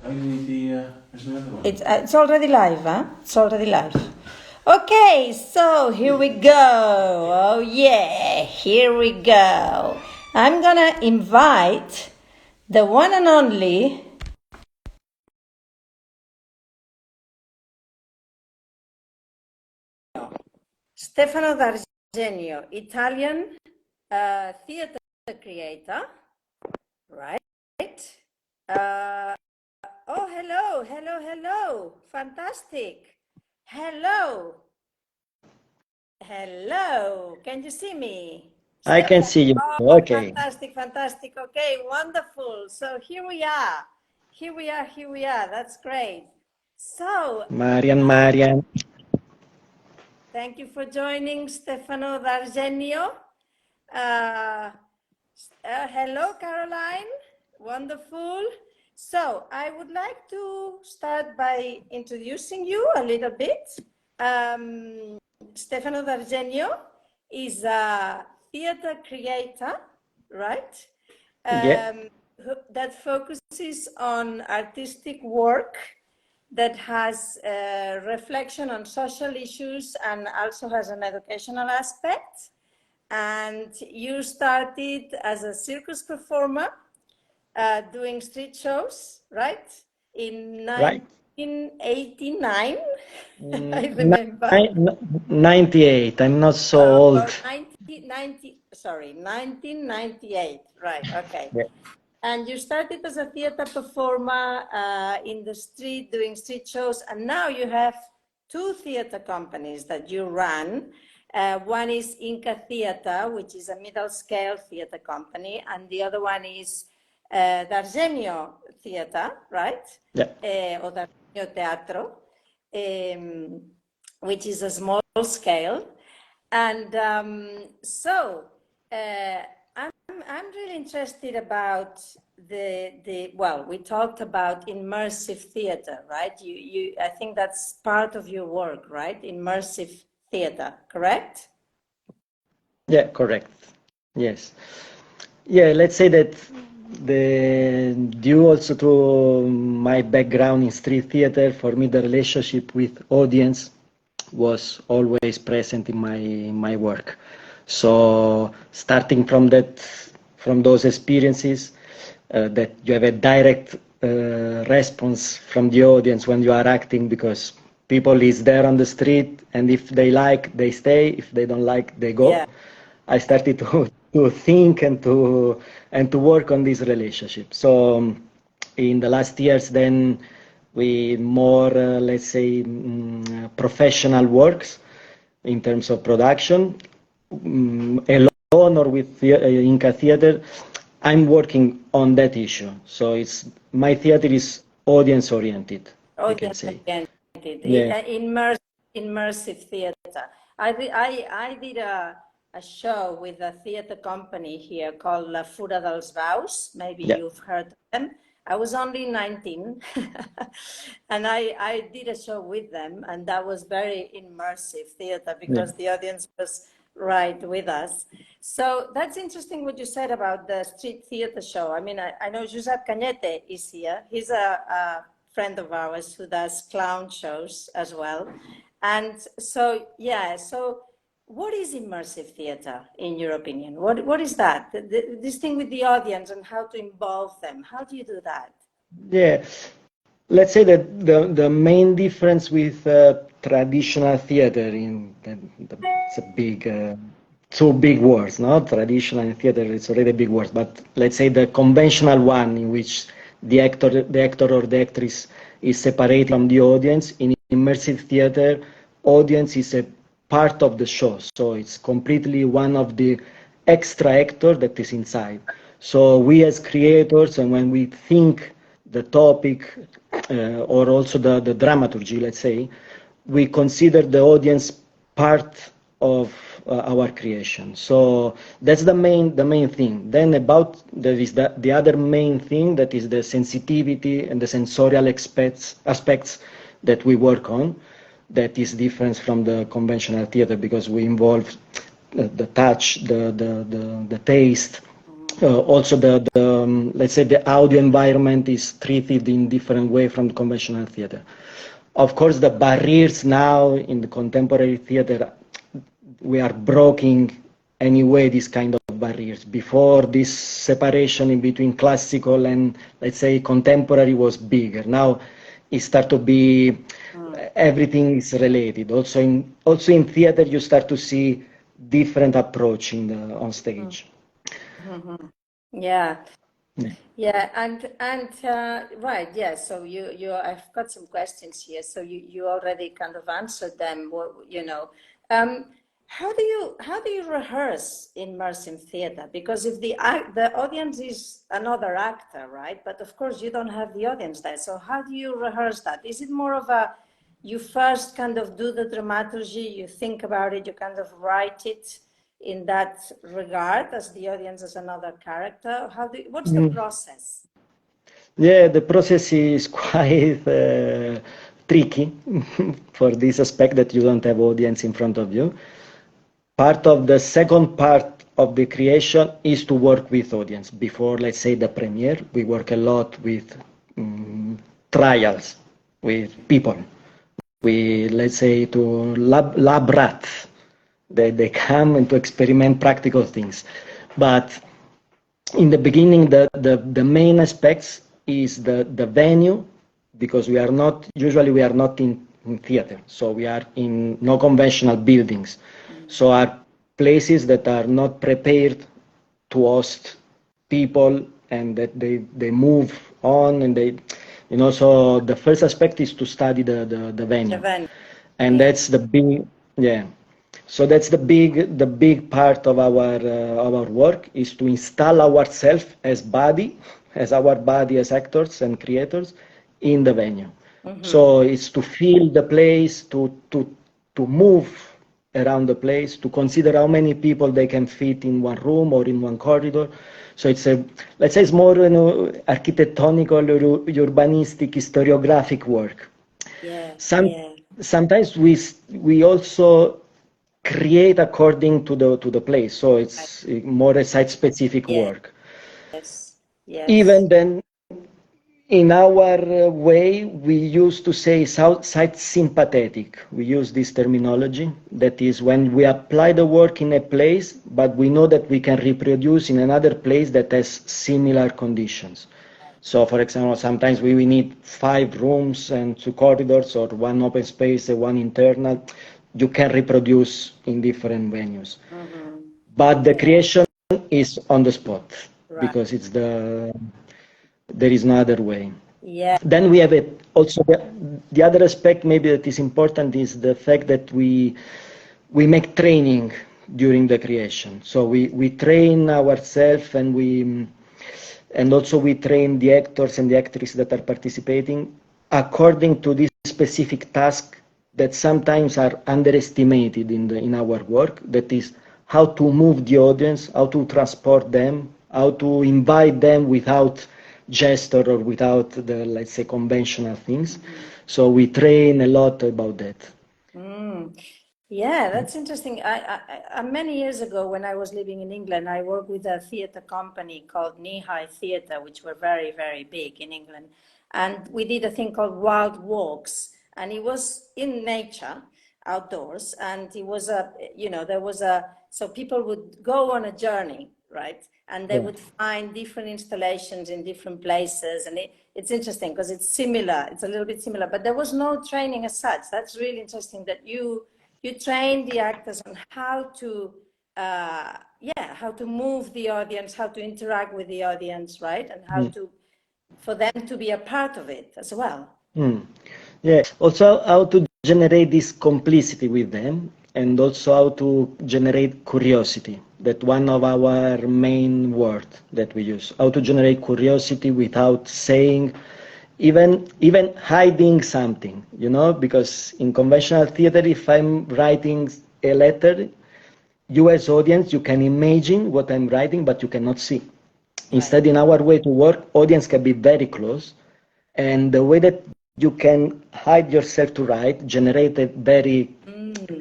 It's already live, huh? It's already live. Okay, so here we go. Oh yeah, here we go. I'm gonna invite the one and only Stefano D'Argenio, Italian theater creator, right? Uh, oh, hello. Fantastic. Hello. Can you see me? I can Stefano? see you. Oh, Okay. fantastic. Okay, wonderful. So here we are. That's great. So, Marian. thank you for joining, Stefano D'Argenio. Hello, Caroline. Wonderful. So, I would like to start by introducing you a little bit. Stefano D'Argenio is a theater creator, right? Yeah. That focuses on artistic work that has a reflection on social issues and also has an educational aspect. And you started as a circus performer doing street shows, right? In Right. 1989, I remember. 98. I'm not so Or old. 1998, right, okay. Yeah. And you started as a theater performer in the street, doing street shows, and now you have two theater companies that you run. One is Inca Theater, which is a middle-scale theater company, and the other one is D'Argenio Theater, right? Yeah. Or D'Argenio Teatro, which is a small scale. And I'm really interested about well, we talked about immersive theater, right? I think that's part of your work, right? Immersive theater, correct? Yeah, correct. Yes. Yeah, let's say that due also to my background in street theater, for me the relationship with audience was always present in my work. So starting from those experiences, that you have a direct response from the audience when you are acting, because people is there on the street, and if they like, they stay. If they don't like, they go. Yeah. I started to think and to work on this relationship. So in the last years, then we more let's say professional works in terms of production, alone or with Inca Theater. I'm working on that issue. So it's my theater is audience oriented, we can Audience say. oriented, Yeah. immersive theater. I did a show with a theater company here called La Fura dels Baus. Maybe Yeah. you've heard of them. I was only 19 and I did a show with them, and that was very immersive theater because the audience was right with us. So that's interesting what you said about the street theater show. I mean, I know Josep Cañete is here. He's a friend of ours who does clown shows as well. And so, yeah, so what is immersive theater in your opinion? What is that? This thing with the audience and how to involve them. How do you do that? Yeah. Let's say that the main difference with traditional theater it's a big two big words, no? Traditional and theater is already a big word, but let's say the conventional one in which the actor or the actress is separated from the audience. In immersive theater, audience is a part of the show, so it's completely one of the extra actor that is inside. So we as creators, and when we think the topic or also the dramaturgy, let's say, we consider the audience part of our creation. So that's the main thing. Then there is the other main thing, that is the sensitivity and the sensorial aspects that we work on. That is different from the conventional theater, because we involve the touch, the taste, Also, let's say the audio environment is treated in different way from conventional theater. Of course, the barriers now in the contemporary theater, we are breaking anyway these kind of barriers. Before, this separation in between classical and, let's say, contemporary was bigger. Now it start to be everything is related. Also in theater, you start to see different approach on stage. Yeah. Yeah. Yeah, and right, yeah. So I've got some questions here. So you already kind of answered them. Um, how do you rehearse immersive theater? Because if the audience is another actor, right? But of course you don't have the audience there. So how do you rehearse that? Is it more of a you first kind of do the dramaturgy, you think about it, you kind of write it in that regard as the audience as another character? What's the process? Yeah, the process is quite tricky for this aspect that you don't have audience in front of you. Part of the second part of the creation is to work with audience. Before, let's say, the premiere, we work a lot with trials, with people. We, let's say, to lab rats. They come and to experiment practical things. But in the beginning, the main aspects is the venue, because we are not in theater, so we are in no conventional buildings. So are places that are not prepared to host people, and that they move on, and so the first aspect is to study the venue. And that's the big, yeah. So that's the big part of our work, is to install ourselves as our body as actors and creators in the venue. So it's to feel the place, to move around the place, to consider how many people they can fit in one room or in one corridor. So let's say it's more architectonical, urbanistic, historiographic work. Sometimes we also create according to the place, so it's more a site-specific work. Even then, in our way, we used to say site sympathetic. We use this terminology. That is when we apply the work in a place, but we know that we can reproduce in another place that has similar conditions. So, for example, sometimes we need 5 rooms and 2 corridors, or 1 open space and 1 internal. You can reproduce in different venues. But the creation is on the spot, because there is no other way. Then we have also the other aspect maybe that is important is the fact that we make training during the creation. So we train ourselves, and also we train the actors and the actresses that are participating according to this specific task that sometimes are underestimated in our work. That is how to move the audience, how to transport them, how to invite them without gesture or without the, let's say, conventional things. So we train a lot about that. Yeah, that's interesting. Many years ago, when I was living in England, I worked with a theatre company called Knee High Theatre, which were very, very big in England. And we did a thing called Wild Walks, and it was in nature, outdoors. And it was so people would go on a journey, right? And they would find different installations in different places. And it's interesting because it's similar, it's a little bit similar, but there was no training as such. That's really interesting that you train the actors on how to move the audience, how to interact with the audience, right? And how for them to be a part of it as well. Yeah, also how to generate this complicity with them, and also how to generate curiosity. That one of our main words that we use. How to generate curiosity without saying, even hiding something, because in conventional theater, if I'm writing a letter, you as audience, you can imagine what I'm writing, but you cannot see. Instead, in our way to work, audience can be very close, and the way that you can hide yourself to write generated very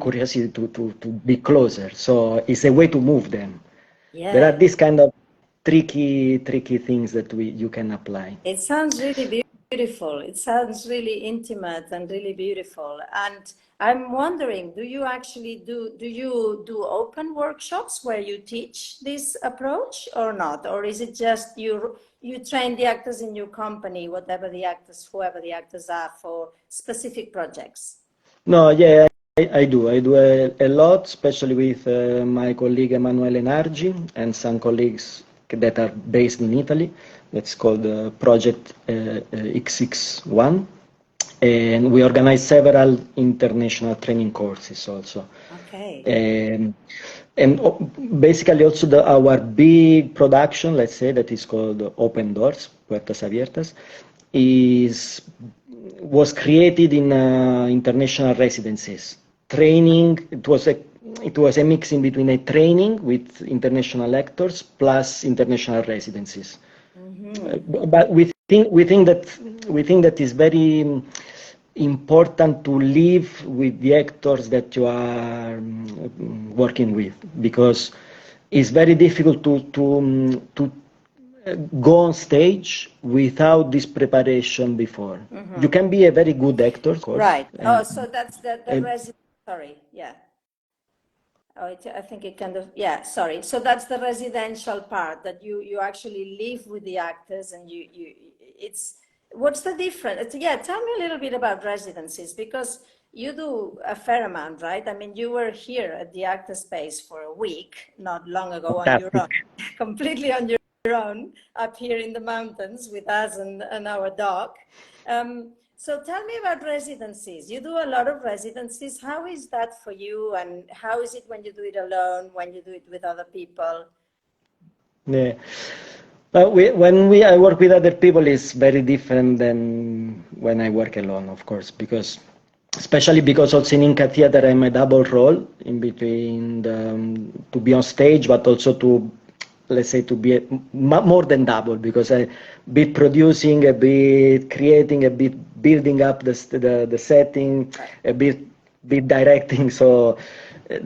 curiosity to be closer. So it's a way to move them. There are this kind of tricky things that you can apply. It sounds really beautiful. It sounds really intimate and really beautiful. And I'm wondering, do you actually do open workshops where you teach this approach or not? Or is it just you train the actors in your company, whoever the actors are, for specific projects? No, yeah, I do. I do a lot, especially with my colleague Emanuele Nargi and some colleagues that are based in Italy. That's called Project XX1. And we organize several international training courses also. Okay. And basically also our big production, let's say, that is called Open Doors, Puertas Abiertas, was created in international residencies. Training, it was a mix in between a training with international actors plus international residencies. Mm-hmm. But we think that is very important to live with the actors that you are working with, because it's very difficult to go on stage without this preparation before. Mm-hmm. You can be a very good actor, of course. Right. So that's the resident. Sorry. Yeah. I think it kind of, yeah, sorry. So that's the residential part, that you actually live with the actors, and it's, what's the difference? Yeah, tell me a little bit about residencies, because you do a fair amount, right? I mean, you were here at the Actor Space for a week, not long ago, on your own, completely on your own, up here in the mountains with us and our dog. So tell me about residencies. You do a lot of residencies. How is that for you? And how is it when you do it alone, when you do it with other people? Yeah. But I work with other people, it's very different than when I work alone, of course, especially because also in Inca Theater I'm a double role in between to be on stage, but also to, let's say, to be more than double, because I bit producing, a bit creating, a bit building up the setting, a bit directing. So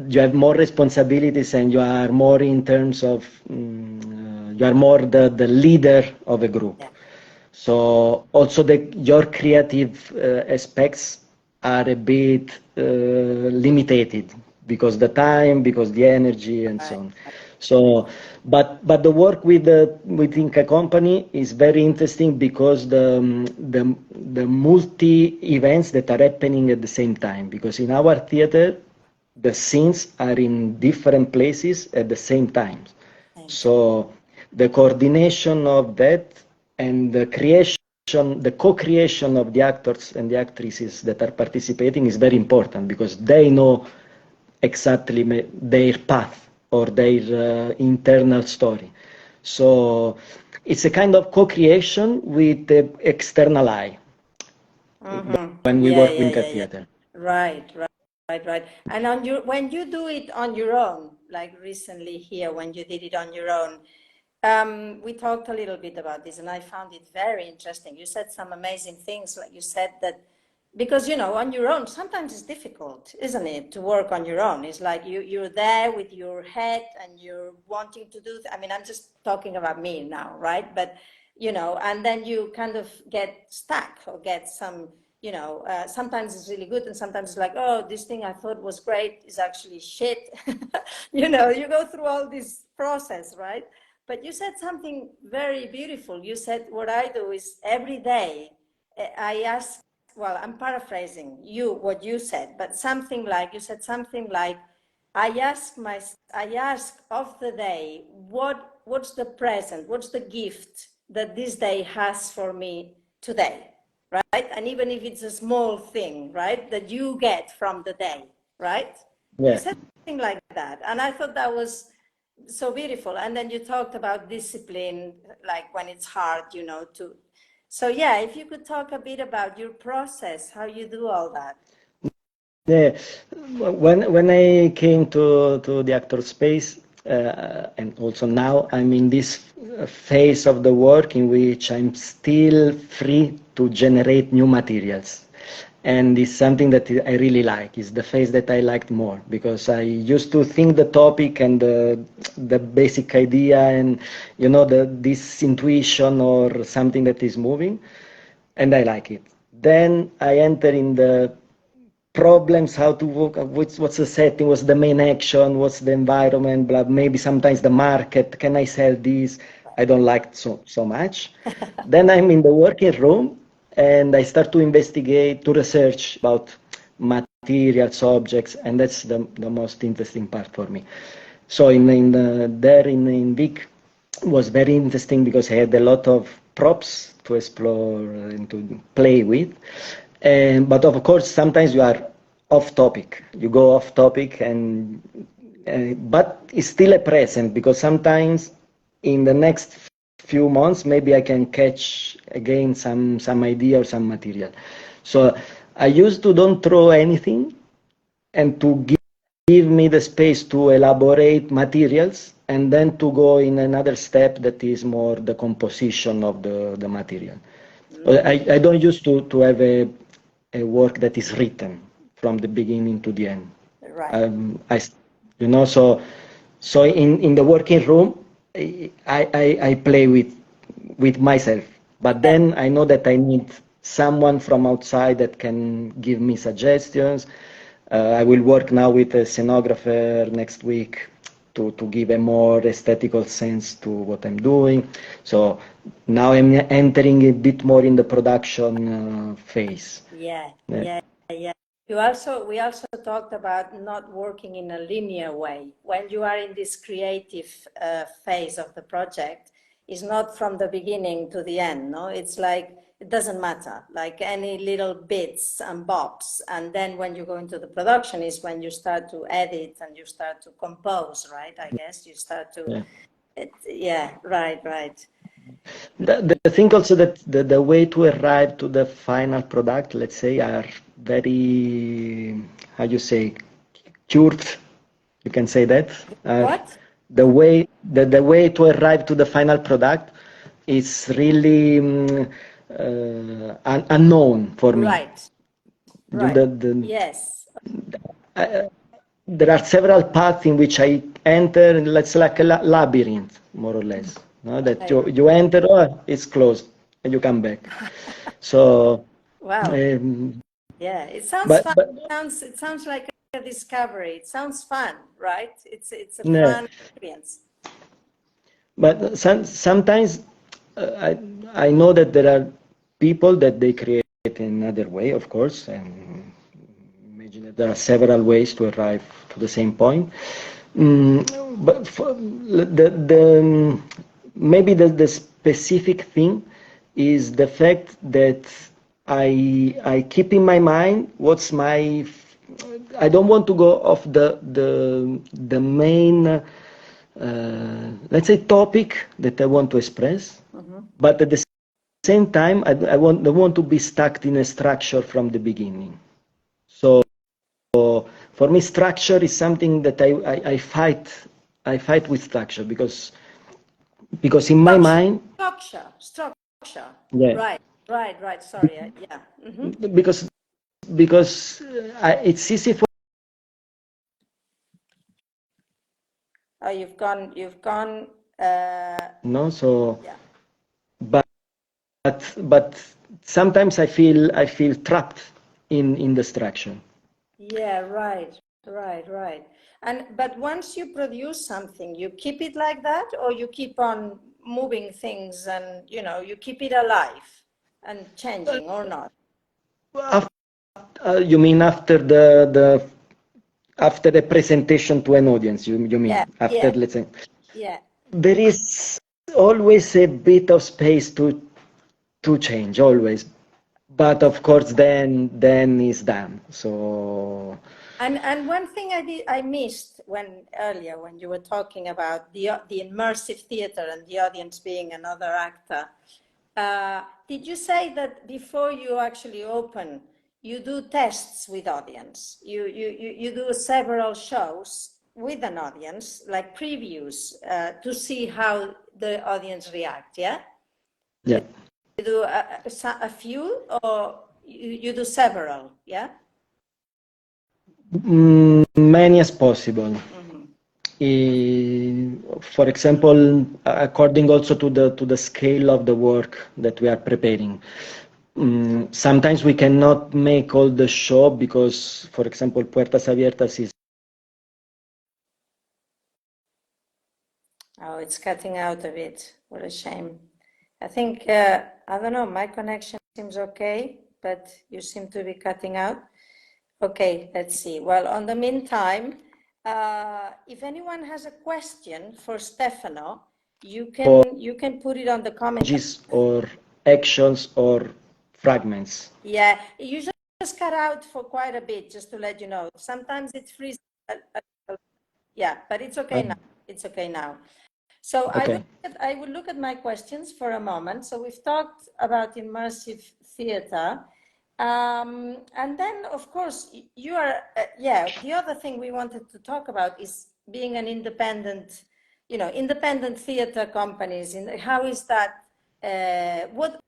you have more responsibilities, and you are more in terms of you are more the leader of a group. Yeah. So also your creative aspects are a bit limited, because the time, because the energy, and so on. So, but the work with Inca Company is very interesting, because the multi events that are happening at the same time. Because in our theater, the scenes are in different places at the same time. So the coordination of that and the co-creation of the actors and the actresses that are participating is very important, because they know exactly their path or their internal story. So it's a kind of co-creation with the external eye. Mm-hmm. When we work with the theater. Right. And when you do it on your own, like recently here, when you did it on your own, we talked a little bit about this, and I found it very interesting. You said some amazing things, like you said that, because, on your own, sometimes it's difficult, isn't it, to work on your own? It's like you're there with your head and you're wanting to do, I mean, I'm just talking about me now, right? But, and then you kind of get stuck or get some, sometimes it's really good, and sometimes it's like, oh, this thing I thought was great is actually shit. You go through all this process, right? But you said something very beautiful. You said, what I do is every day I ask, well, I'm paraphrasing what you said, but you said something like, I ask of the day, what's the present, what's the gift that this day has for me today, right? And even if it's a small thing, right, that you get from the day, right? Yeah. You said something like that. And I thought that was so beautiful. And then you talked about discipline, like when it's hard, So yeah, if you could talk a bit about your process, how you do all that. Yeah, when I came to the Actor Space, and also now I'm in this phase of the work in which I'm still free to generate new materials. and it's something that I really like. It's the phase that I liked more because I used to think the topic and the basic idea and this intuition or something that is moving, and I like it. Then I enter in the problems, how to work, what's the setting, what's the main action, what's the environment, blah, maybe sometimes the market, can I sell this? I don't like so much. Then I'm in the working room and I start to investigate, to research about materials, objects, and that's the most interesting part for me. So in Vic was very interesting because I had a lot of props to explore and to play with. But of course, sometimes you are off topic. You go off topic, but it's still a present because sometimes in the next few months, maybe I can catch again some idea or some material. So I used to don't throw anything and to give me the space to elaborate materials and then to go in another step that is more the composition of the material. I don't used to have a work that is written from the beginning to the end. Right. So in the working room, I play with myself, but then I know that I need someone from outside that can give me suggestions. I will work now with a scenographer next week to give a more aesthetical sense to what I'm doing. So now I'm entering a bit more in the production phase. Yeah. We also talked about not working in a linear way. When you are in this creative phase of the project, it's not from the beginning to the end, no? It's like, it doesn't matter, like any little bits and bobs. And then when you go into the production is when you start to edit and you start to compose, right? I guess you start to, right. The thing also that the way to arrive to the final product, let's say, are very, how you say, cured. You can say that. What? The way to arrive to the final product is really unknown for me. Right. Yes. There are several paths in which I enter, let's say like a labyrinth, more or less. No? That you enter, oh, it's closed, and you come back. So, wow. Yeah, it sounds fun. It sounds like a discovery. It sounds fun, right? It's a fun experience. But sometimes I know that there are people that they create another way, of course, and imagine that there are several ways to arrive to the same point. But for maybe the specific thing is the fact that I keep in my mind what's my. I don't want to go off the main. Let's say topic that I want to express, but at the same time I want to be stuck in a structure from the beginning. So for me, structure is something that I fight with structure because in my mind structure. yeah Right. Sorry. Yeah. Because it's easy for Oh, you've gone. no so Yeah. but sometimes I feel trapped in the structure. Yeah. Right. But once you produce something, you keep it like that, or you keep on moving things, and you keep it alive and changing, or not? You mean after after the presentation to an audience? You mean after let's say there is always a bit of space to change always, but of course then it's done. So and one thing I missed earlier when you were talking about the immersive theater and the audience being another actor. Did you say that before you actually open, you do tests with audience? You do several shows with an audience, like previews, to see how the audience react, yeah? yeah. You do a few, or you do several, yeah? Many as possible. For example, according also to the scale of the work that we are preparing. Sometimes we cannot make all the show because, for example, Puertas Abiertas is. Oh, it's cutting out a bit. What a shame. I think, I don't know, my connection seems okay, but you seem to be cutting out. Okay, let's see. Well, on the meantime, if anyone has a question for Stefano, you can put it on the comment. Or actions or fragments. Yeah, you just cut out for quite a bit, just to let you know. Sometimes it freezes. Yeah, but it's okay now. It's okay now. So okay. I will look at my questions for a moment. So we've talked about immersive theater. And then, of course, you are, the other thing we wanted to talk about is being an independent, independent theater companies. How is that? What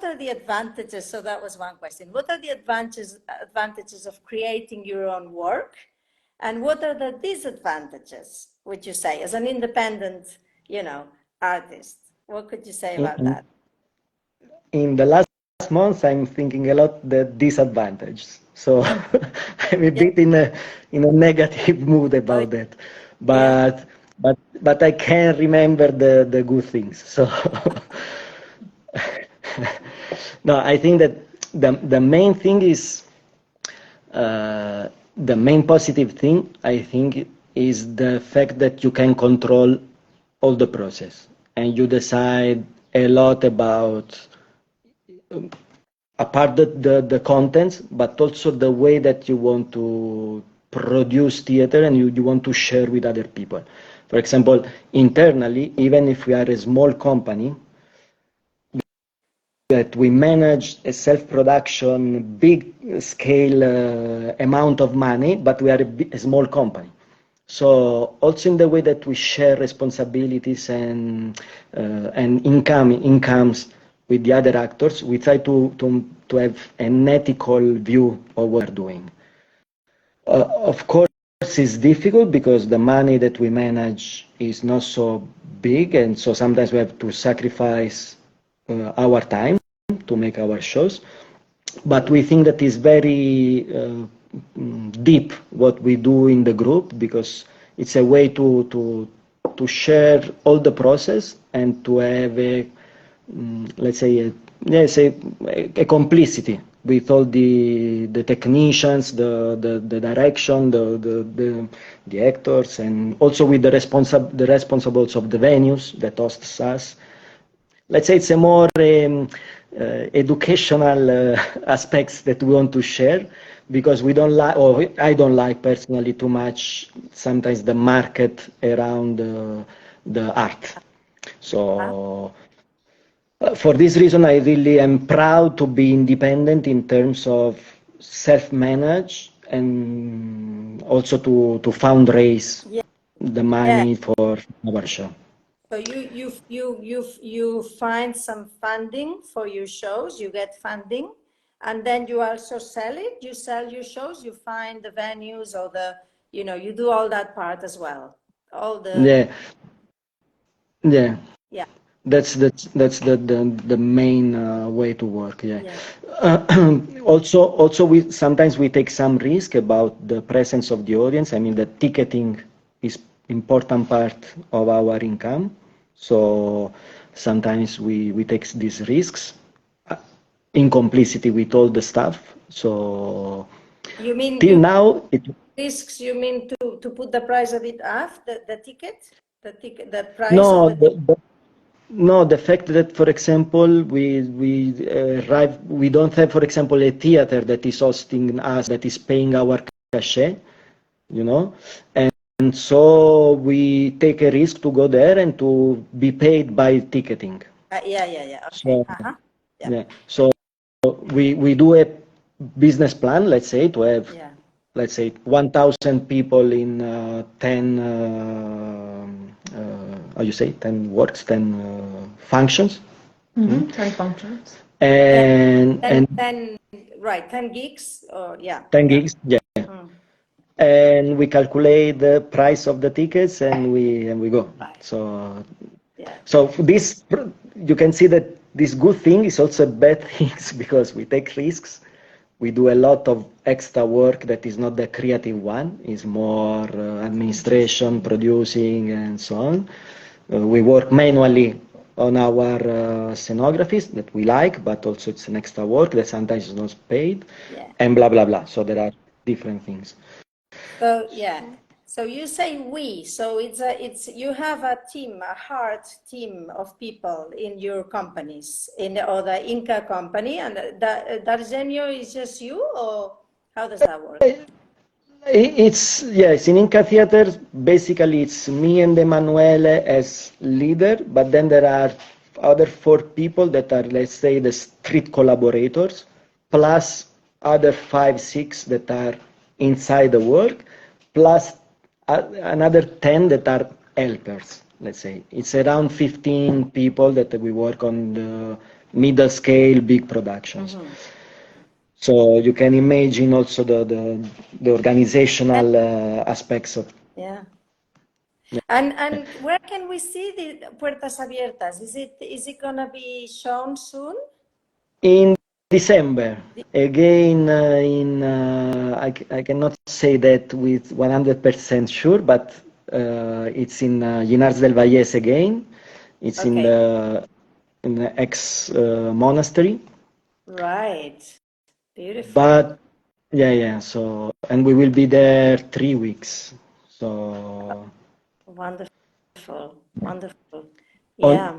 are the advantages? So that was one question. What are the advantages of creating your own work? And what are the disadvantages, would you say, as an independent, artist? What could you say about that? In the last months, I'm thinking a lot the disadvantages. So I'm a bit in a negative mood about that. But I can remember the good things. So no, I think that the main thing is the main positive thing, I think, is the fact that you can control all the process and you decide a lot about apart the contents, but also the way that you want to produce theater and you want to share with other people. For example, internally, even if we are a small company, that we manage a self-production, big scale amount of money, but we are a small company. So also in the way that we share responsibilities and incomes with the other actors, we try to have an ethical view of what we're doing. Of course, it's difficult because the money that we manage is not so big, and so sometimes we have to sacrifice our time to make our shows. But we think that is very deep what we do in the group because it's a way to share all the process and to have a let's say a complicity with all the technicians, the direction, the actors, and also with the responsibles of the venues that hosts us. Let's say it's a more educational aspects that we want to share because we don't like, or I don't like personally too much sometimes the market around the art. So for this reason, I really am proud to be independent in terms of self-manage and also to fundraise the money for our show. So you find some funding for your shows, you get funding, and then you also sell it. You sell your shows, you find the venues or you do all that part as well. All the yeah. That's the main way to work. Also we sometimes we take some risk about the presence of the audience. I mean, the ticketing is important part of our income, so sometimes we take these risks in complicity with all the staff. So you mean till now risks? You mean to put the price of it off the ticket, the price no of the ticket? No, the fact that, for example, we don't have, for example, a theater that is hosting us, that is paying our cachet, and so we take a risk to go there and to be paid by ticketing. Okay. So we do a business plan, let's say, to have, let's say, 1,000 people in 10 works, 10 functions. 10 functions. and 10 gigs, or yeah. 10 gigs, yeah. Mm. And we calculate the price of the tickets and we go. Right. So Yeah. so for this, you can see that this good thing is also bad things because we take risks. We do a lot of extra work that is not the creative one, is more administration, producing, and so on. We work manually on our scenographies that we like, but also it's an extra work that sometimes is not paid, Yeah. and blah, blah, blah. So there are different things. So yeah. So you say we. So it's you have a team, a hard team of people in your companies, or the Inca company, and Dargenio is just you, or how does that work? It's yes, in Inca Theater, basically it's me and Emanuele as leader, but then there are other four people that are, let's say, the street collaborators, plus other five, six that are inside the work, plus another 10 that are helpers, let's say. It's around 15 people that we work on the middle scale, big productions. Mm-hmm. So you can imagine also the organizational aspects of. Yeah. And where can we see the Puertas Abiertas? Is it gonna be shown soon? In December, again, I cannot say that with 100% sure, but it's in Llinars del Vallès again. It's Okay. in the ex monastery. Right. Beautiful. But yeah. So and we will be there 3 weeks. So Wonderful. Wonderful. on Yeah.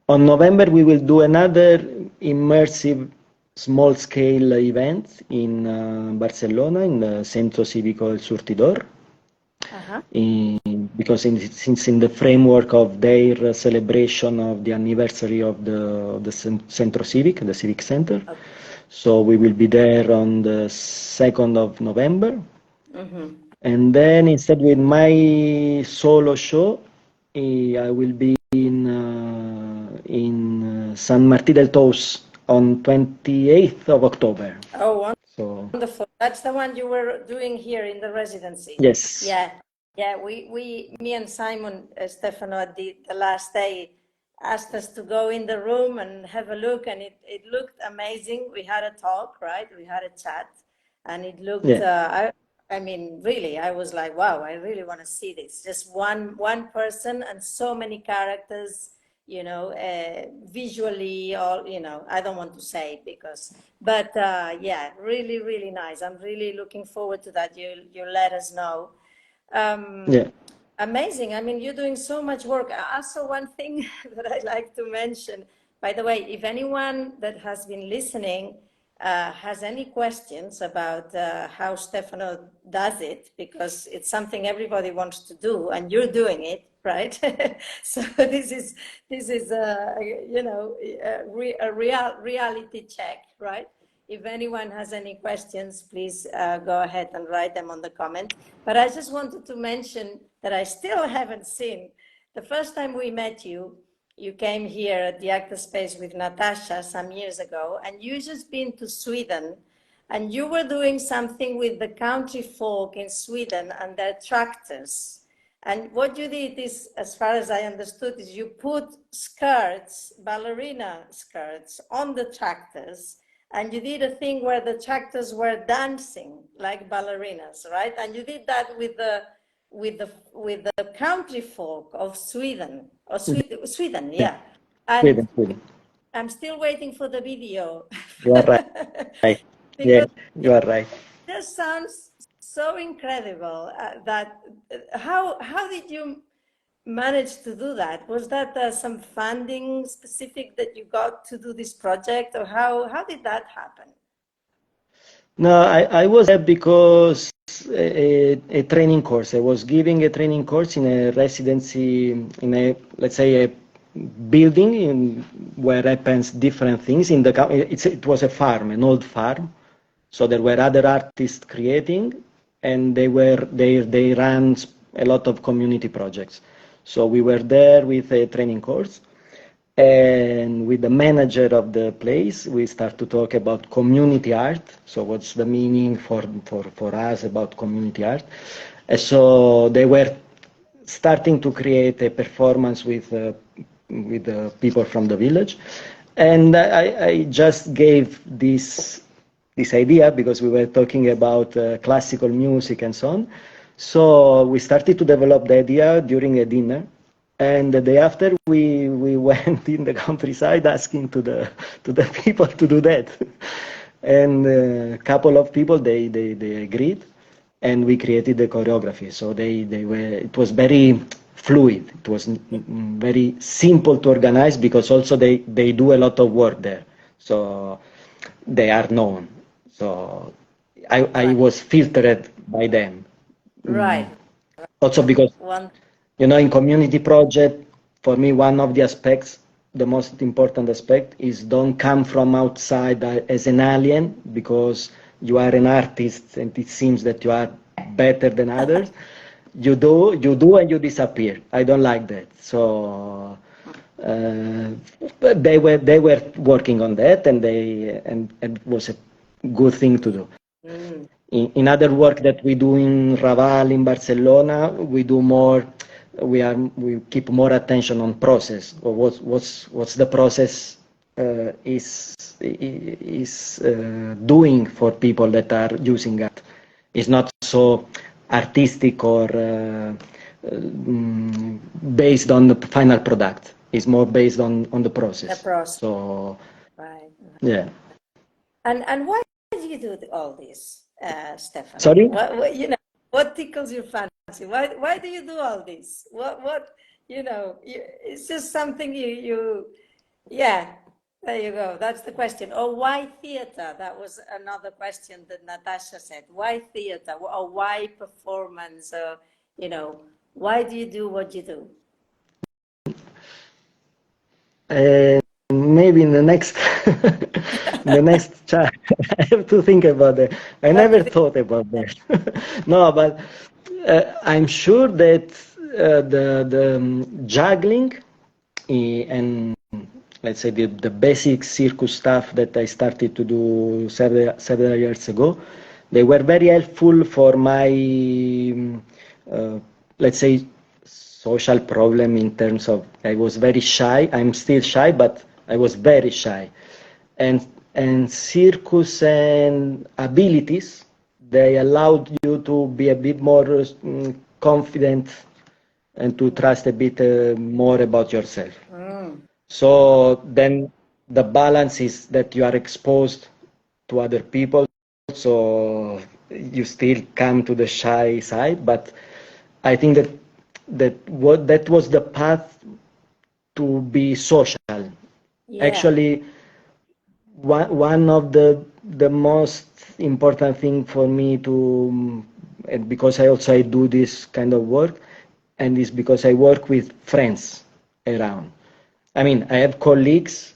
on November we will do another immersive small-scale event in Barcelona in the Centro Cívico El Surtidor. Uh-huh. Because since in the framework of their celebration of the anniversary of the Centro Civic, the Civic Center. Okay. So we will be there on the 2nd of November. Mm-hmm. And then instead with my solo show, I will be in San Martí del Tous on 28th of October. Oh, So wonderful. That's the one you were doing here in the residency. yes. Yeah. Yeah. Me and Simon, Stefano, at the last day asked us to go in the room and have a look, and it looked amazing. We had a talk, right? We had a chat, and it looked, Yeah. I mean, really, I was like, wow, I really want to see this. Just one person and so many characters, visually, all, I don't want to say but yeah, really, really nice. I'm really looking forward to that. You let us know. Yeah. Amazing. I mean, you're doing so much work. Also, one thing that I like to mention, by the way, if anyone that has been listening has any questions about how Stefano does it, because it's something everybody wants to do, and you're doing it, right? So this is a reality check, right? If anyone has any questions, please go ahead and write them on the comment. But I just wanted to mention that I still haven't seen. The first time we met you, you came here at the Actor Space with Natasha some years ago, and you just been to Sweden, and you were doing something with the country folk in Sweden and their tractors. And what you did is, as far as I understood, is you put skirts, ballerina skirts, on the tractors, and you did a thing where the tractors were dancing like ballerinas, right? And you did that with the country folk of Sweden, or Sweden, yeah. And Sweden. I'm still waiting for the video. You are right. Yeah, Because you are right. just sounds so incredible that how did you manage to do that? Was that some funding specific that you got to do this project, or how did that happen? No, I was there because a training course. I was giving a training course in a residency in a, let's say, a building where happens different things. It was a farm, an old farm. So there were other artists creating, and they ran a lot of community projects. So we were there with a training course, And with the manager of the place, we start to talk about community art. So what's the meaning for us about community art? And so they were starting to create a performance with the people from the village. And I just gave this idea because we were talking about classical music and so on. So we started to develop the idea during a dinner. And the day after, we went in the countryside asking to the people to do that. And a couple of people, they agreed, and we created the choreography. So it was very fluid. It was very simple to organize because also they do a lot of work there. So they are known. So I was filtered by them. Right. Also because One. in community project, for me, one of the aspects, the most important aspect is don't come from outside as an alien because you are an artist and it seems that you are better than others. You do, and you disappear. I don't like that. So but they were working on that, and it was a good thing to do. Mm. In other work that we do in Raval, in Barcelona, we do more. We keep more attention on process, or what's the process is doing for people that are using it. It's not so artistic or based on the final product. It's more based on the process. The process. So Right. yeah. And why do you do all this, Stefano? Sorry? What tickles your fancy? Why do you do all this? It's just something yeah, there you go. That's the question. Or why theater? That was another question that Natasha said. Why theater? Or why performance? Why do you do what you do? Maybe in the next chat, I have to think about that. I never thought about that. No, but I'm sure that the juggling and let's say the basic circus stuff that I started to do several years ago, they were very helpful for my let's say social problem in terms of I was very shy. I'm still shy, but I was very shy, and circus and abilities, they allowed you to be a bit more confident and to trust a bit more about yourself. So then the balance is that you are exposed to other people, so you still come to the shy side, but I think that was the path to be social. Yeah. Actually, one of the most important thing for me to, and because I do this kind of work, and it's because I work with friends around. I mean, I have colleagues,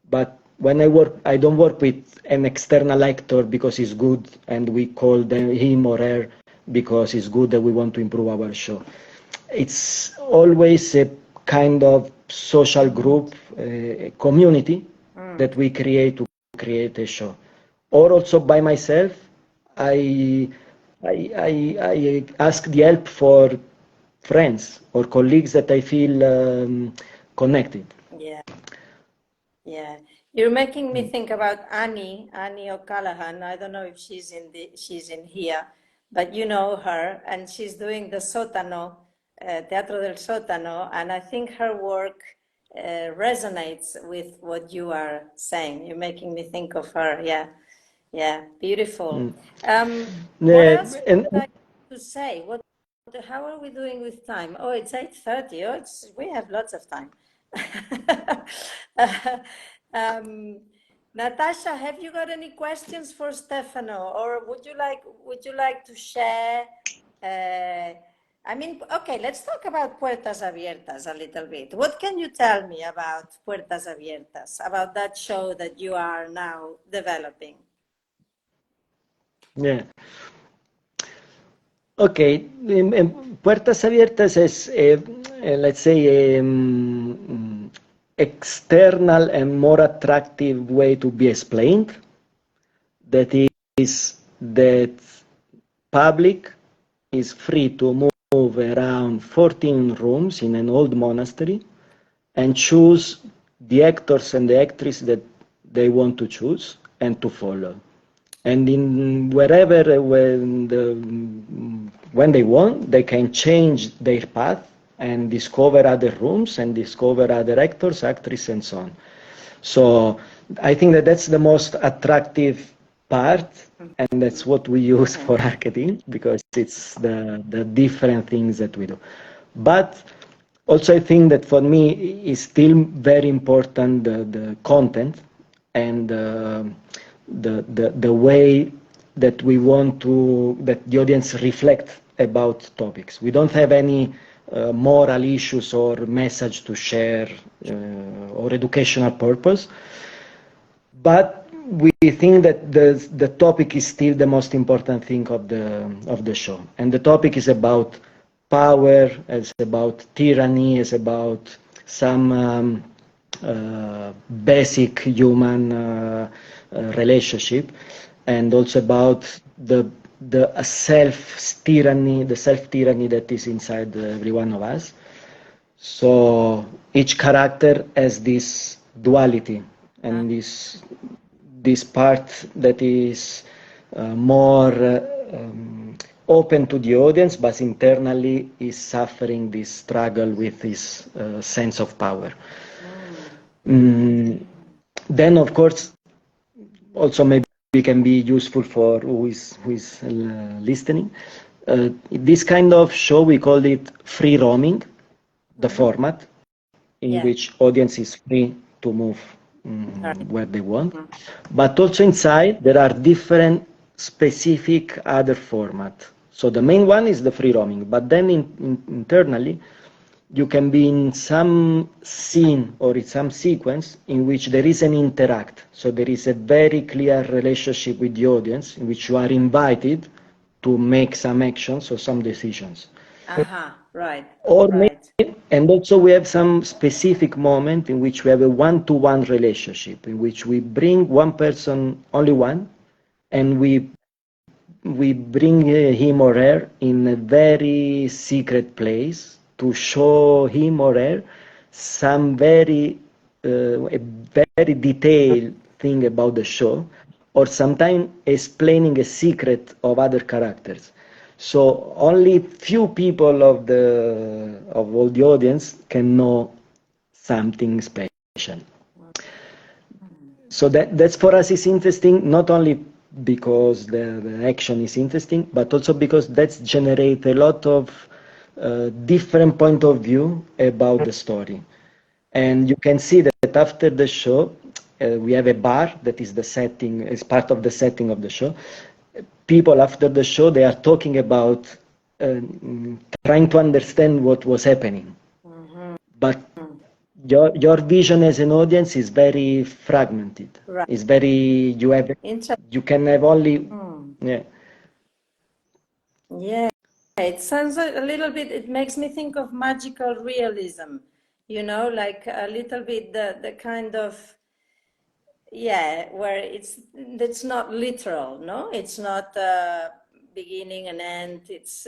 but when I work, I don't work with an external actor because he's good and we call him or her because it's good that we want to improve our show. It's always a kind of social group, a community that we create a show. Or also by myself, I ask the help for friends or colleagues that I feel connected. Yeah. Yeah. You're making me think about Annie O'Callaghan. I don't know if she's in here, but you know her, and she's doing the Sótano, Teatro del Sótano, and I think her work resonates with what you are saying. You're making me think of her. Yeah, beautiful. What else would you like to say? How are we doing with time? Oh, it's 8:30. Oh, we have lots of time. Natasha, have you got any questions for Stefano, or would you like to share? Okay, let's talk about Puertas Abiertas a little bit. What can you tell me about Puertas Abiertas, about that show that you are now developing? Yeah. Okay. Puertas Abiertas is, let's say, external and more attractive way to be explained. That is that public is free to move around 14 rooms in an old monastery and choose the actors and the actresses that they want to choose and to follow. And in wherever when they want, they can change their path and discover other rooms and discover other actors, actresses, and so on. So I think that that's the most attractive part, and that's what we use for marketing, because it's the different things that we do. But also I think that for me is still very important the content and the way that we want to, that the audience reflect about topics. We don't have any moral issues or message to share or educational purpose, but we think that the topic is still the most important thing of the show, and the topic is about power, it's about tyranny, it's about some basic human relationship, and also about the self-tyranny that is inside every one of us. So each character has this duality and this part that is more open to the audience, but internally is suffering this struggle with this sense of power. Then, of course, also maybe can be useful for who is listening. This kind of show, we call it free roaming, the format in which audience is free to move where they want. But also inside there are different specific other format. So the main one is the free roaming, but then internally you can be in some scene or in some sequence in which there is an interact. So there is a very clear relationship with the audience in which you are invited to make some actions or some decisions. Right. Or maybe, and also we have some specific moment in which we have a one-to-one relationship in which we bring one person, only one, and we bring him or her in a very secret place to show him or her some a very detailed thing about the show, or sometimes explaining a secret of other characters. So only few people of all the audience can know something special. So that's for us is interesting, not only because the action is interesting, but also because that generates a lot of different point of view about the story. And you can see that after the show, we have a bar that is the setting, is part of the setting of the show. People after the show, they are talking about trying to understand what was happening. But your vision as an audience is very fragmented. Right. It's very, you can have only, Yeah, it sounds a little bit, it makes me think of magical realism, like a little bit the kind of, where it's not literal, no? It's not beginning and end. It's,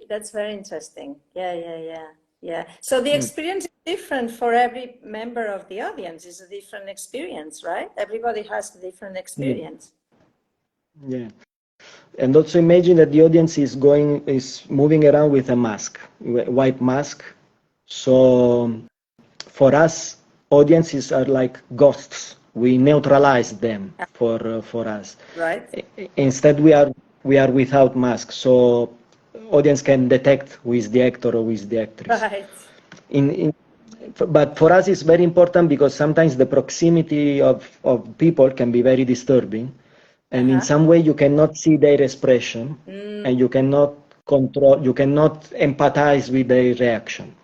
that's very interesting. Yeah. So the experience is different for every member of the audience. It's a different experience, right? Everybody has a different experience. Yeah. And also imagine that the audience is moving around with a mask, white mask. So for us, audiences are like ghosts. We neutralize them for us. Right. Instead, we are without mask, so audience can detect who is the actor or who is the actress. Right. But for us, it's very important because sometimes the proximity of people can be very disturbing. And in some way you cannot see their expression and you cannot control, you cannot empathize with their reaction.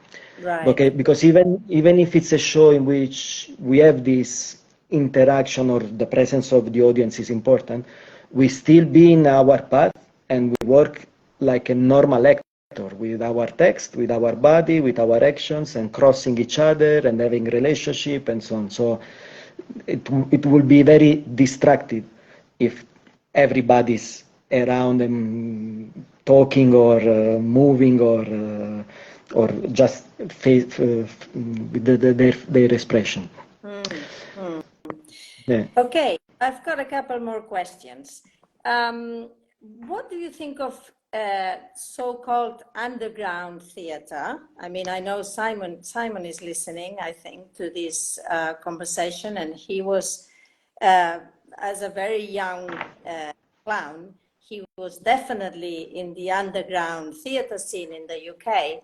Right. Okay, because even if it's a show in which we have this interaction or the presence of the audience is important, we still be in our path and we work like a normal actor. with our text, with our body, with our actions, and crossing each other and having relationship and so on. So it will be very distracted if everybody's around and talking or moving or just with their expression. Yeah. Okay, I've got a couple more questions. What do you think of so-called underground theater? I mean, I know Simon is listening, I think, to this conversation, and he was, as a very young clown, he was definitely in the underground theater scene in the UK.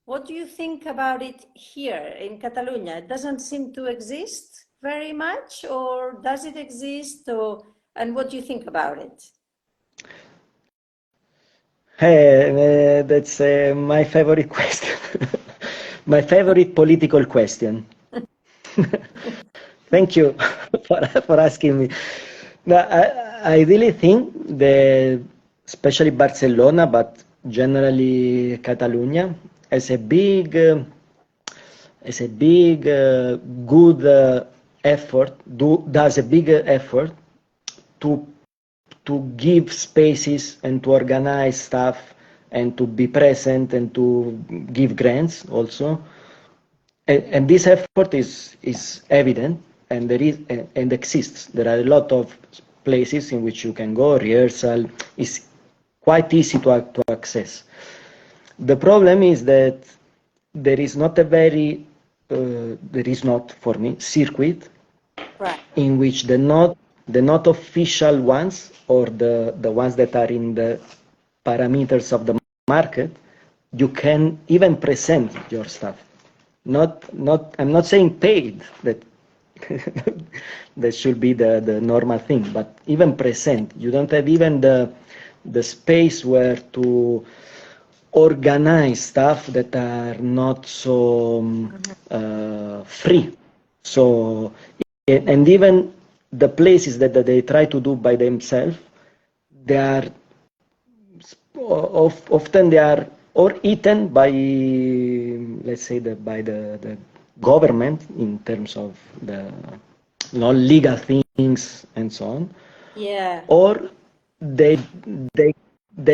What do you think about it here in Catalonia? It doesn't seem to exist very much, or does it exist? And what do you think about it? Hey, that's my favorite question. My favorite political question. Thank you for asking me. No, I really think that, especially Barcelona, but generally Catalonia, has a big, good effort, does a big effort to give spaces and to organize stuff and to be present and to give grants also. And this effort is evident and there is and exists. There are a lot of places in which you can go. Rehearsal is quite easy to access. The problem is that there is not for me circuit Right. in which the not official ones or the ones that are in the parameters of the market, you can even present your stuff. I'm not saying paid, that that should be the normal thing, but even present. You don't have even the space where to organize stuff that are not so free. So, and even the places that they try to do by themselves, they are often they are or eaten by, let's say, by the government in terms of the non-legal things and so on. Yeah. Or they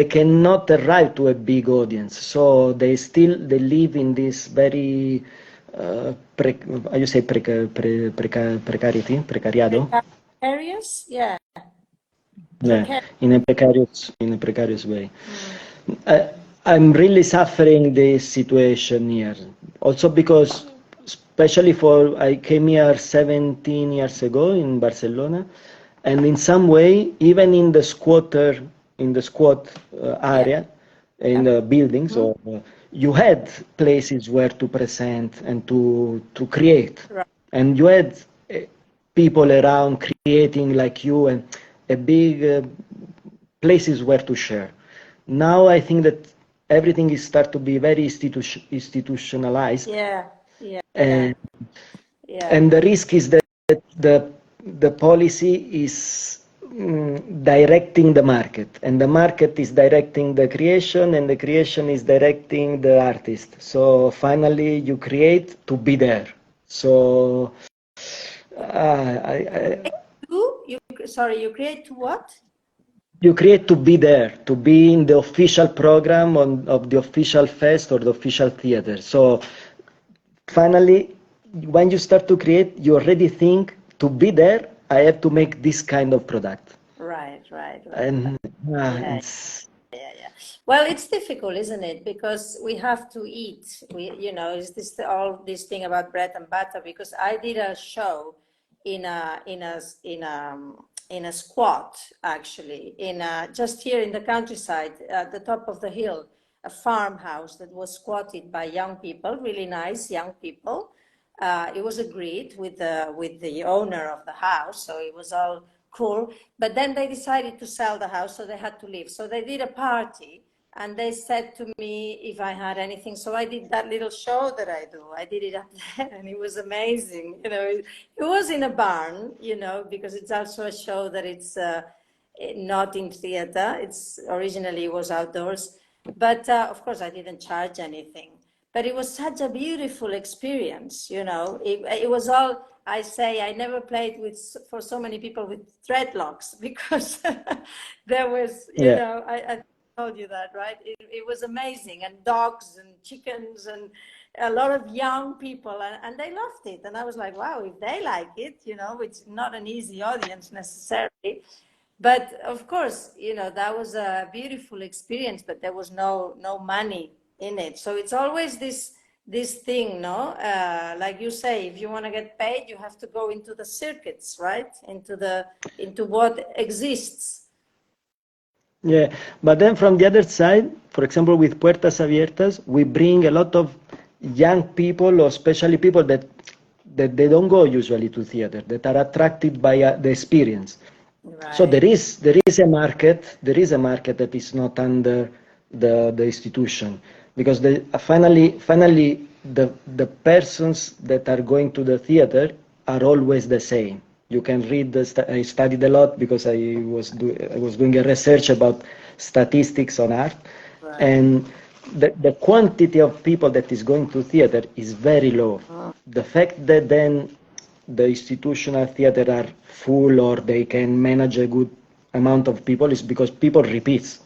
cannot arrive to a big audience, so they live in this very how you say precariado. Precarious? Yeah. Yeah, in a precarious way. I'm really suffering this situation here. Also because, especially I came here 17 years ago in Barcelona, and in some way, even in the squat area, in the buildings, or you had places where to present and to create, Right. and you had people around creating like you and a big places where to share. Now I think that everything is start to be very institutionalized. Yeah. Yeah. And, Yeah. and the risk is that the policy is directing the market, and the market is directing the creation, and the creation is directing the artist. So finally you create to be there. So You create to what? You create to be there, to be in the official program of the official fest or the official theater. So finally, when you start to create, you already think to be there, I have to make this kind of product. Right. And Yeah. Well, it's difficult, isn't it? Because we have to eat. Is this all this thing about bread and butter? Because I did a show in a squat, actually, just here in the countryside, at the top of the hill, a farmhouse that was squatted by young people, really nice young people. It was agreed with the owner of the house, so it was all cool. But then they decided to sell the house, so they had to leave. So they did a party, and they said to me if I had anything. So I did that little show that I do. I did it up there, and it was amazing. It was in a barn, because it's also a show that it's not in theater. It's originally was outdoors. But of course, I didn't charge anything. But it was such a beautiful experience, you know. It was all, I say, I never played with for so many people with dreadlocks because there was, you Yeah. know, I told you that, right? It was amazing, and dogs and chickens and a lot of young people, and they loved it. And I was like, wow, if they like it, you know, it's not an easy audience necessarily. But of course, you know, that was a beautiful experience, but there was no money in it. So it's always this thing, no? Like you say, if you want to get paid, you have to go into the circuits, right? Into what exists. Yeah, but then from the other side, for example, with Puertas Abiertas, we bring a lot of young people, or especially people that they don't go usually to theater, that are attracted by the experience. So Right. there is a market, that is not under the institution, because finally the persons that are going to the theater are always the same. You can read I studied a lot because I was doing a research about statistics on art, Right. and the quantity of people that is going to theater is very low. Oh, The fact that then the institutional theater are full, or they can manage a good amount of people, is because people repeats.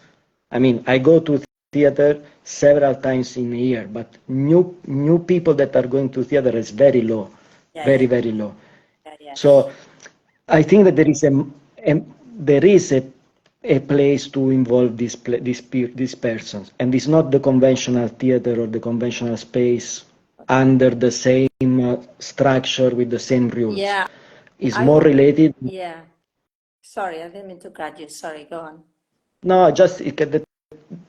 I mean, I go to theater several times in a year, but new people that are going to theater is very low, yeah, very yeah, very low. yeah, yeah. So I think that there is a place to involve these persons, and it's not the conventional theater or the conventional space under the same structure with the same rules. Yeah, It's I more want, related. yeah. Sorry, I didn't mean to cut you. Sorry, go on. No, just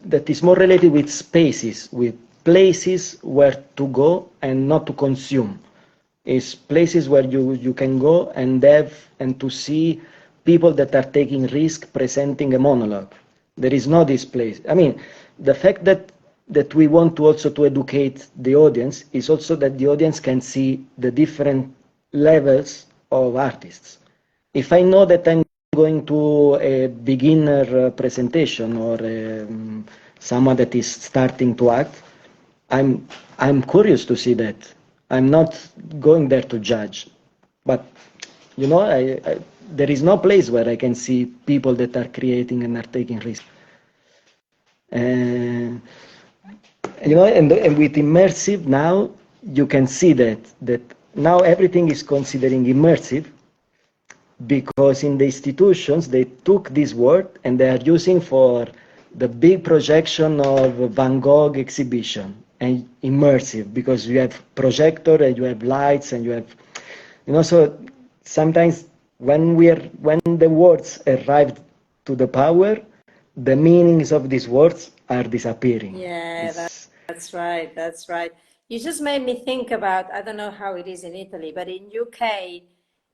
that is more related with spaces, with places where to go and not to consume. It's places where you can go and have and to see people that are taking risk presenting a monologue. There is no this place. I mean, the fact that we want to also to educate the audience is also that the audience can see the different levels of artists. If I know that I'm going to a beginner presentation, or someone that is starting to act, I'm I'm curious to see that. I'm not going there to judge, but there is no place where I can see people that are creating and are taking risks. Uh, and with immersive now, you can see that now everything is considering immersive, because in the institutions they took this word and they are using for the big projection of Van Gogh exhibition, and immersive, because you have projector and you have lights and you have, so sometimes when the words arrived to the power, the meanings of these words are disappearing. Yeah, It's, that's right. That's right. You just made me think about, I don't know how it is in Italy, but in UK,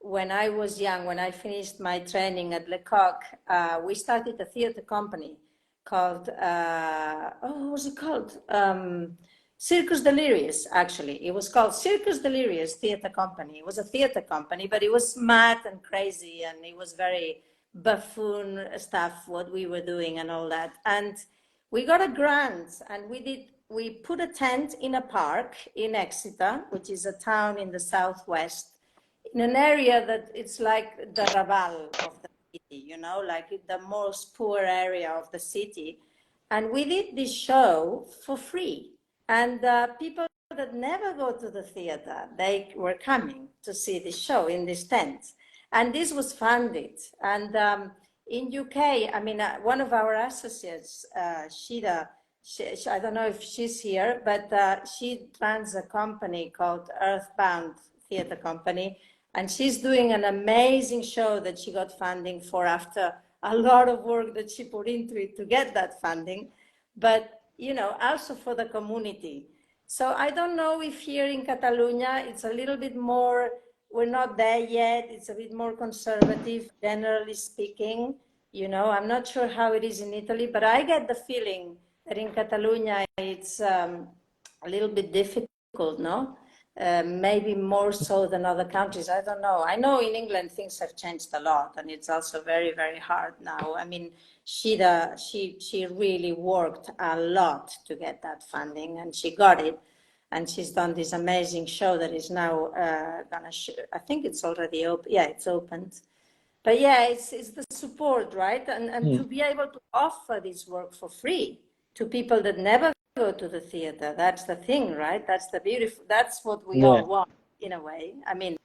when I was young, when I finished my training at Lecoq, we started a theater company called, what was it called? Circus Delirious, actually. It was called Circus Delirious Theater Company. It was a theater company, but it was mad and crazy, and it was very buffoon stuff, what we were doing and all that. And we got a grant, and we put a tent in a park in Exeter, which is a town in the southwest, in an area that it's like the Raval of the city, you know, like the most poor area of the city. And we did this show for free. And people that never go to the theater, they were coming to see the show in this tent. And this was funded. And in UK, I mean, one of our associates, Shida, I don't know if she's here, but she runs a company called Earthbound Theatre Company, and she's doing an amazing show that she got funding for after a lot of work that she put into it to get that funding, but you know, also for the community. So I don't know if here in Catalonia it's a little bit more, we're not there yet, it's a bit more conservative, generally speaking. You know, I'm not sure how it is in Italy, but I get the feeling that in Catalonia it's a little bit difficult, no? maybe more so than other countries. I don't know. I know in England things have changed a lot, and it's also very, very hard now. I mean, she really worked a lot to get that funding, and she got it. And she's done this amazing show that is now gonna show. I think it's already open. Yeah, it's opened. But yeah, it's the support, right? And to be able to offer this work for free to people that never go to the theater. That's the thing, right? That's the beautiful, that's what we all want in a way. I mean,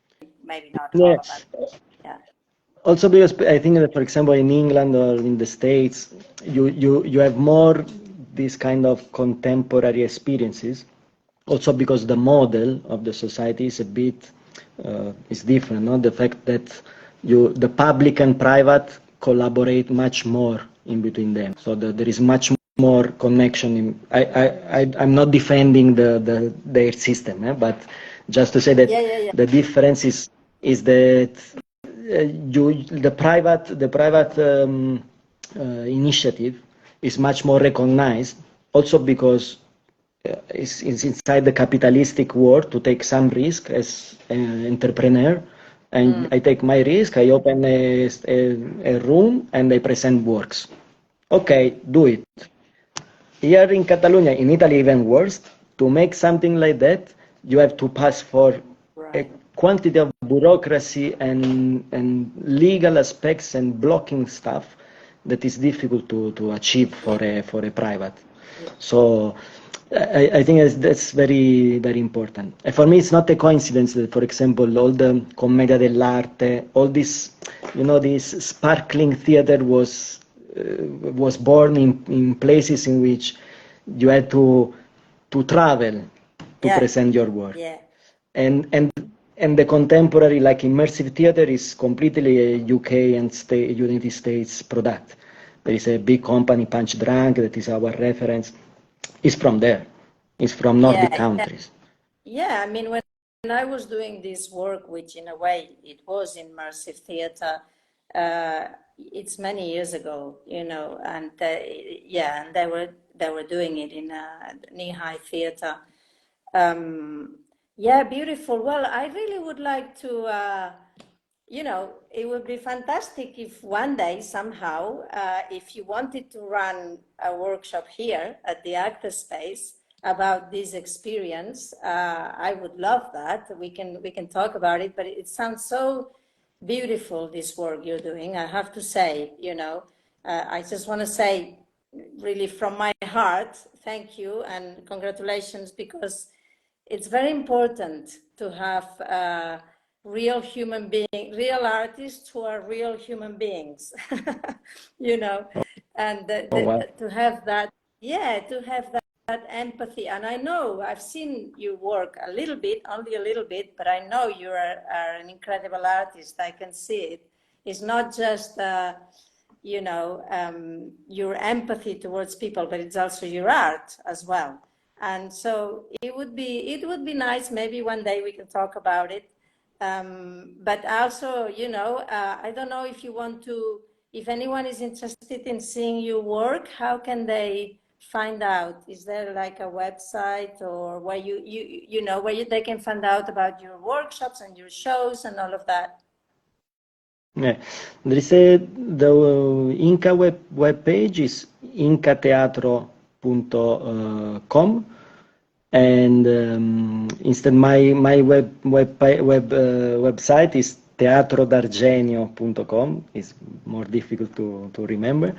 maybe not all of us. Yeah. Also because I think that, for example, in England or in the States, you have more these kind of contemporary experiences. Also because the model of the society is a bit is different, no? The fact that the public and private collaborate much more in between them, so there is much more connection. I'm not defending their system, but just to say that the difference is that the private initiative is much more recognized, also because it's inside the capitalistic world to take some risk as an entrepreneur, and I take my risk. I open a room and I present works. Okay, do it. Here in Catalonia, in Italy, even worse. To make something like that, you have to pass for a quantity of bureaucracy and legal aspects and blocking stuff that is difficult to achieve for a private. So I think that's very, very important. And for me, it's not a coincidence that, for example, all the commedia dell'arte, all this, this sparkling theater was born in places in which you had to travel to present your work. Yeah. And the contemporary, like immersive theater, is completely a UK and United States product. There is a big company, Punch Drunk, that is our reference. It's from there. It's from Nordic countries. Yeah, I mean, when I was doing this work, which in a way it was immersive theater, it's many years ago, and and they were doing it in knee-high theater. Yeah, beautiful. Well, I really would like to, it would be fantastic if one day somehow, if you wanted to run a workshop here at the Actor Space about this experience, I would love that. We can talk about it, but it sounds so beautiful, this work you're doing. I have to say, I just want to say really from my heart, thank you and congratulations, because it's very important to have real human beings, real artists who are real human beings, and to have that, to have that empathy. And I know I've seen you work a little bit, only a little bit, but I know you are an incredible artist. I can see it. It's not just your empathy towards people, but it's also your art as well. And so it would be nice. Maybe one day we can talk about it. But also, I don't know if you want to, if anyone is interested in seeing your work, how can they find out? Is there like a website or where they can find out about your workshops and your shows and all of that? Yeah, there is the Inca web page is incateatro.com, and instead my website is teatrodargenio.com. It's more difficult to remember.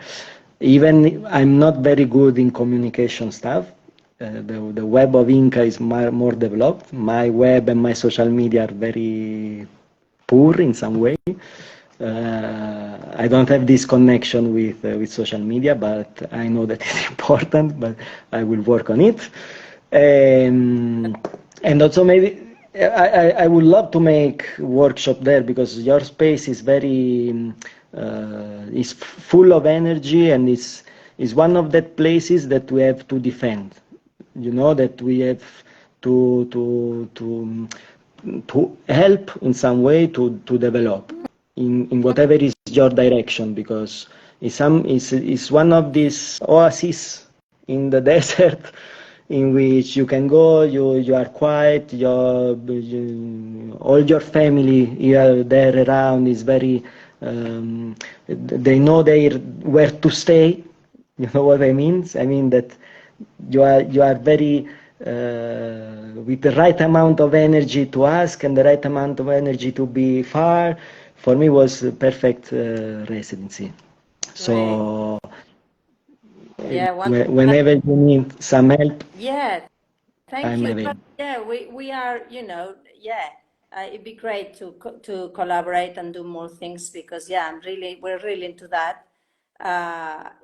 Even I'm not very good in communication stuff. The web of Inca is more developed. My web and my social media are very poor in some way. I don't have this connection with social media, but I know that it's important, but I will work on it. And also maybe I would love to make workshop there, because your space is very is full of energy, and is one of the places that we have to defend. That we have to help in some way to develop in whatever is your direction, because it's one of these oases in the desert in which you can go, you are quiet, all your family here there around is very, they know where to stay. You know what I mean? I mean that you are very with the right amount of energy to ask and the right amount of energy to be far. For me, was a perfect residency. Great. So Yeah, whenever you need some help, yeah, thank I'm you. But available. yeah, we are, yeah, it'd be great to collaborate and do more things because yeah, we're really into that.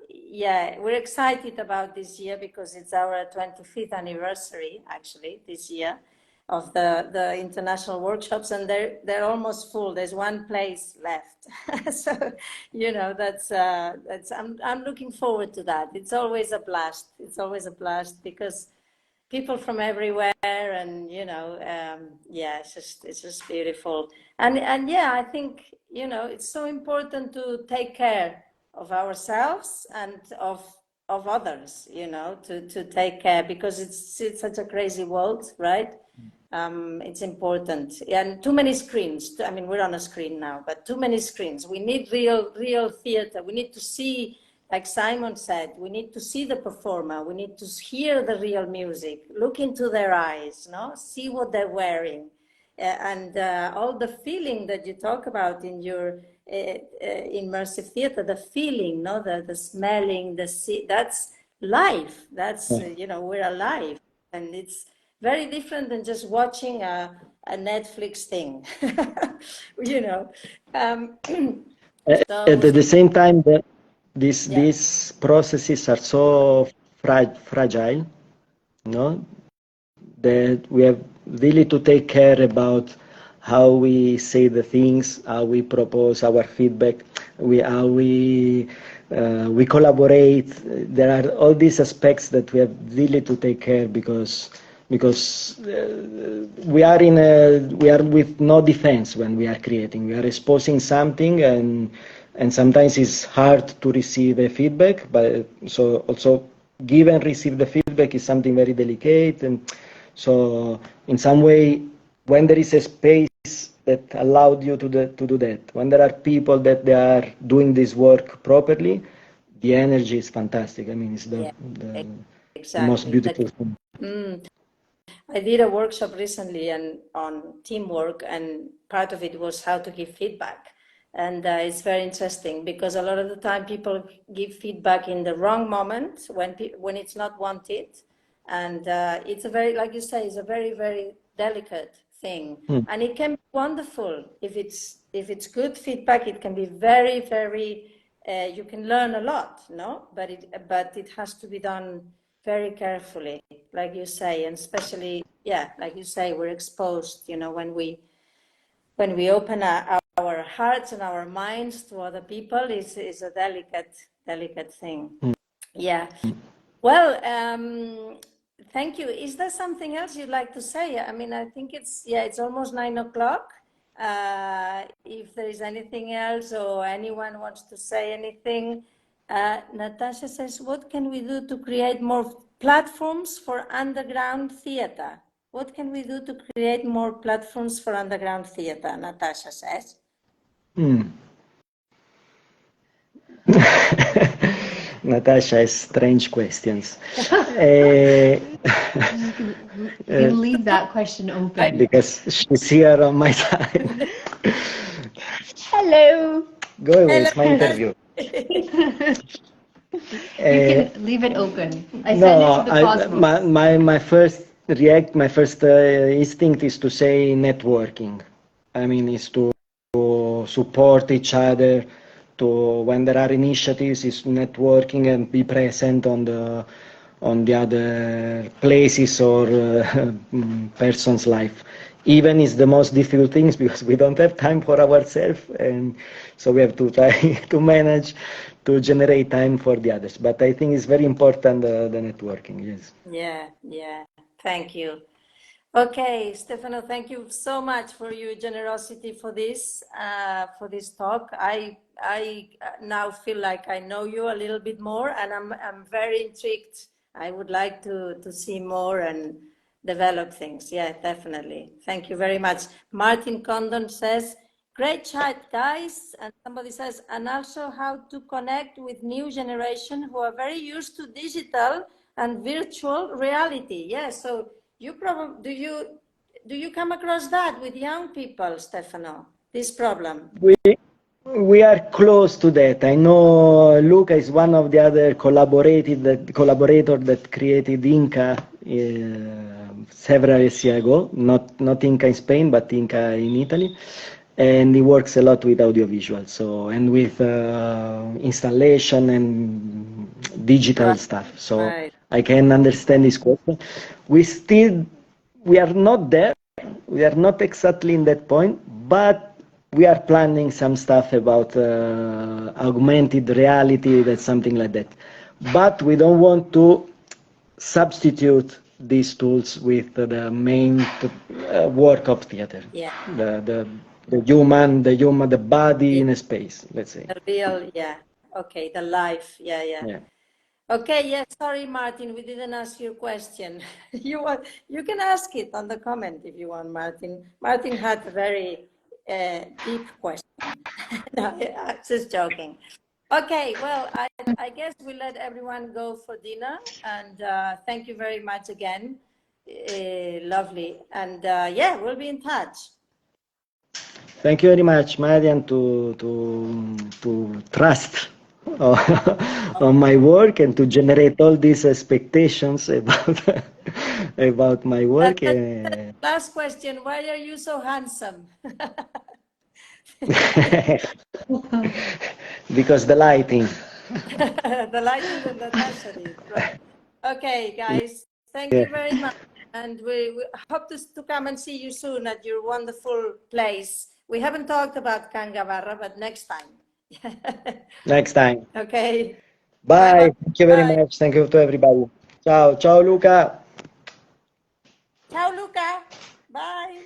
Yeah, we're excited about this year because it's our 25th anniversary actually this year of the international workshops, and they're almost full. There's one place left, so that's I'm looking forward to that. It's always a blast. It's always a blast because people from everywhere, and yeah, it's just beautiful. And yeah, I think it's so important to take care of ourselves and of others, to take care because it's such a crazy world, right? It's important. And too many screens. I mean, we're on a screen now, but too many screens. We need real theater. We need to see, like Simon said, we need to see the performer. We need to hear the real music, look into their eyes, no? See what they're wearing. And all the feeling that you talk about in your immersive theater, the feeling, no, the smelling, that's life. That's, we're alive. And it's very different than just watching a Netflix thing, you know. Um, At so, the same time, that yeah, these processes are so fragile, no? That we have really to take care about how we say the things, how we propose our feedback, how we collaborate. There are all these aspects that we have really to take care because we are with no defense when we are creating. We are exposing something, and sometimes it's hard to receive a feedback. But so also give and receive the feedback is something very delicate, and so in some way, when there is a space that allowed you to do that, when there are people that they are doing this work properly, the energy is fantastic. I mean, it's yeah, the most exactly. beautiful thing. I did a workshop recently and on teamwork, and part of it was how to give feedback. And it's very interesting because a lot of the time people give feedback in the wrong moment when it's not wanted, and it's a very, like you say, it's a very delicate thing, Mm. and it can be wonderful if it's good feedback. It can be very you can learn a lot, no? But it has to be done very carefully, like you say, and especially, yeah, like you say, we're exposed, when we open our hearts and our minds to other people, is a delicate thing. Yeah. Well, thank you. Is there something else you'd like to say? I mean, I think it's almost 9 o'clock. If there is anything else or anyone wants to say anything, Natasha says, what can we do to create more platforms for underground theater? What can we do to create more platforms for underground theater? Natasha says. Mm. Natasha has strange questions. Uh, You can leave that question open. because she's here on my side. Hello. Go away, Hello. it's my interview. You can leave it open. I send it No, to the cosmos. my first instinct is to say networking. I mean, is to support each other. To when there are initiatives, is networking and be present on the other places or person's life. Even is the most difficult things because we don't have time for ourselves, and so we have to try to manage to generate time for the others. But I think it's very important the networking. Yes. Yeah. Thank you. Okay, Stefano, thank you so much for your generosity for this talk. I now feel like I know you a little bit more, and I'm very intrigued I would like to see more and develop things. Yeah, definitely. Thank you very much. Martin Condon says, great chat, guys. And somebody says, and also how to connect with new generation who are very used to digital and virtual reality. Yeah, so you probably, do you come across that with young people, Stefano, this problem? We are close to that. I know Luca is one of the other collaborator that created Inca several years ago. Not Inca in Spain, but Inca in Italy, and he works a lot with audiovisual, so and with installation and digital stuff. So Right. I can understand this question. We are not there. We are not exactly in that point, but we are planning some stuff about augmented reality, that's something like that. But we don't want to substitute these tools with the main work of theater. Yeah. The human, the body Yeah. in a space, let's say. The real, yeah. Okay, the life. Yeah. Okay, yeah, sorry, Martin, we didn't ask your question. You can ask it on the comment if you want, Martin. Martin had a very deep question. No, I'm just joking. Okay, well, I guess we'll let everyone go for dinner, and thank you very much again. Lovely, and yeah, we'll be in touch. Thank you very much, Marian, to trust on my work and to generate all these expectations about my work. Last question, why are you so handsome? Because the lighting. The lighting and the Natasha. Right. Okay, guys, thank you very much. And we hope to come and see you soon at your wonderful place. We haven't talked about Kangabarra, but next time. Next time. Okay. Bye. Thank you very Bye. much. Thank you to everybody. Ciao. Ciao, Luca. Ciao, Luca. Bye.